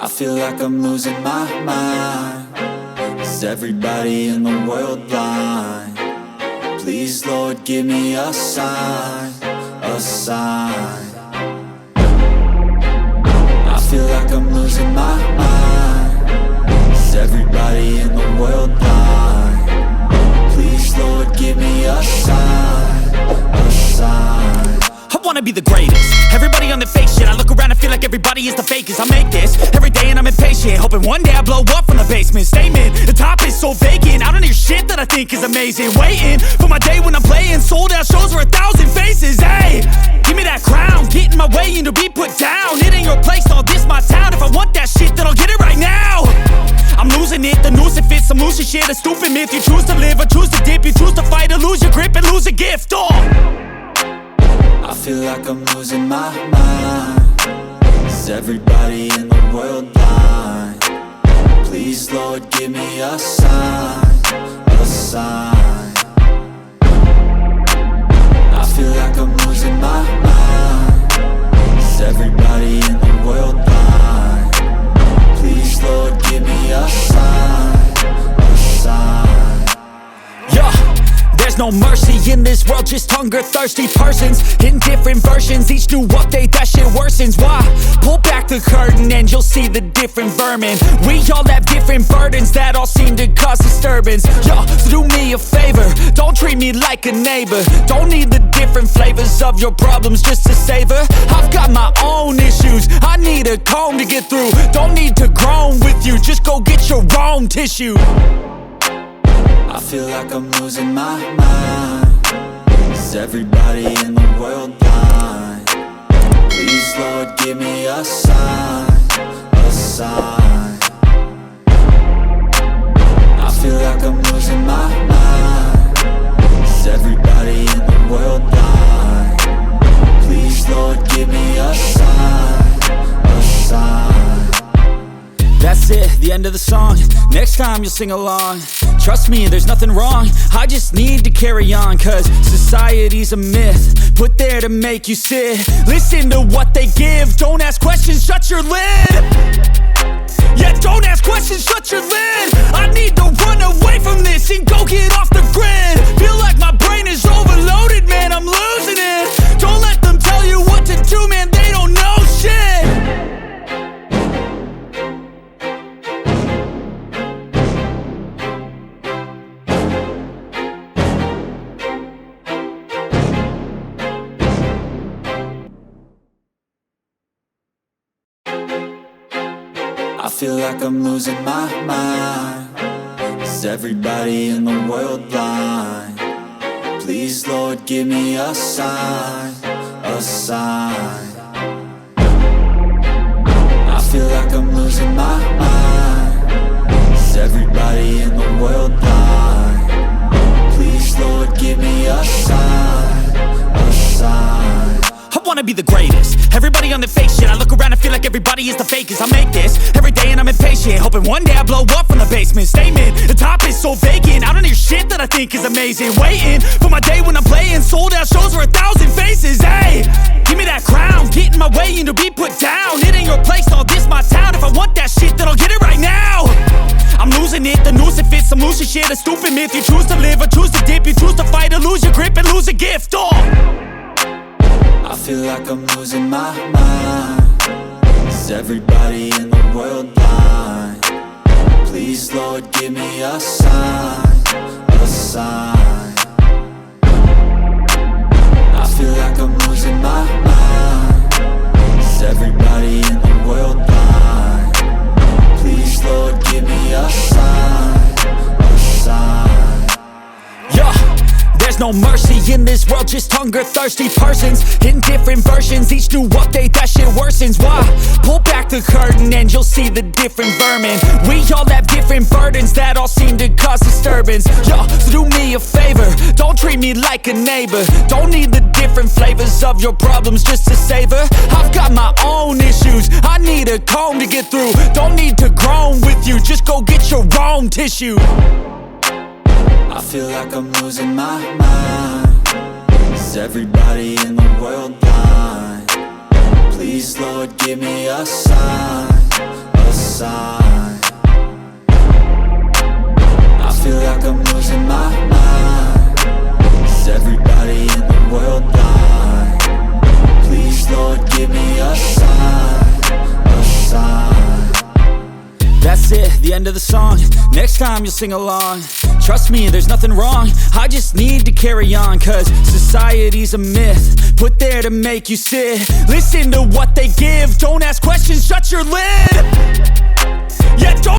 I feel like I'm losing my mind. Is everybody in the world blind? Please, Lord, give me a sign, a sign. I feel like I'm losing my mind. Is everybody in the world blind? Please, Lord, give me a sign, a sign. I wanna be the greatest. Everybody on the fake shit. I look around and feel like everybody is the fakest. I make this every day and I'm impatient, hoping one day I blow up from the basement. Statement, the top is so vacant. I don't hear shit that I think is amazing. Waiting for my day when I'm playing sold out shows for 1,000 faces. Hey, give me that crown, get in my way and to be put down. It ain't your place, all this my town. If I want that shit, then I'll get it right now. I'm losing it, the noose it fits. I'm losing shit, a stupid myth. You choose to live or choose to dip. You choose to fight or lose your grip and lose a gift. I feel like I'm losing my mind. Is everybody in the world blind? Please, Lord, give me a sign, a sign. I feel like I'm losing my mind. Is everybody in the world blind? Please, Lord, give me a sign, a sign. Yeah. There's no mercy in this world, just hunger-thirsty persons in different versions, each new update, that shit worsens. Why? Pull back the curtain and you'll see the different vermin. We all have different burdens that all seem to cause disturbance. Yo, so do me a favor, don't treat me like a neighbor. Don't need the different flavors of your problems just to savor. I've got my own issues, I need a comb to get through. Don't need to groan with you, just go get your own tissue. I feel like I'm losing my mind. Is everybody in the world blind? Please, Lord, give me a sign, a sign. I feel like I'm losing my mind. Is everybody in the world blind? Please, Lord, give me a sign, a sign. That's it, the end of the song. Next time you'll sing along. Trust me, there's nothing wrong. I just need to carry on, cause society's a myth put there to make you sit. Listen to what they give. Don't ask questions, shut your lid. Yeah, don't ask questions, shut your lid. I need to run away from this and go get off the grid. Feel like my brain is overloaded, man, I'm losing it. Don't let them tell you what to do, man, they don't know shit. I feel like I'm losing my mind. Is everybody in the world blind? Please, Lord, give me a sign, a sign. I feel like I'm losing my mind. Is everybody in the world blind? Please, Lord, give me a sign, a sign. I wanna be the greatest. Everybody on the fake shit. I look around and feel like everybody is the fakest. I make this every day and I'm impatient, hoping one day I blow up from the basement. Statement, the top is so vacant. I don't hear shit that I think is amazing. Waiting for my day when I'm playing sold out shows for 1,000 faces. Hey, give me that crown, get in my way and to be put down. It ain't your place, all this my town. If I want that shit, then I'll get it right now. I'm losing it, the noose it fits. I'm losing shit, a stupid myth. You choose to live or choose to dip. You choose to fight or lose your grip and lose a gift. I feel like I'm losing my mind. Is everybody in the world blind? Please, Lord, give me a sign, a sign. I feel like I'm losing my mind. Is everybody in the world blind? Please, Lord, give me a sign, a sign. Yeah. There's no mercy in this world, just hunger-thirsty persons in different versions, each new update, that shit worsens. Why? Pull back the curtain and you'll see the different vermin. We all have different burdens that all seem to cause disturbance. Yo, so do me a favor, don't treat me like a neighbor. Don't need the different flavors of your problems just to savor. I've got my own issues, I need a comb to get through. Don't need to groan with you, just go get your own tissue. I feel like I'm losing my mind. Is everybody in the world blind? Please, Lord, give me a sign, a sign. I feel like I'm losing my mind. Is everybody in the world blind? Please, Lord, give me a sign, a sign. That's it, the end of the song. Next time you'll sing along. Trust me, there's nothing wrong. I just need to carry on, cause society's a myth put there to make you sit. Listen to what they give. Don't ask questions, shut your lid. Yeah, don't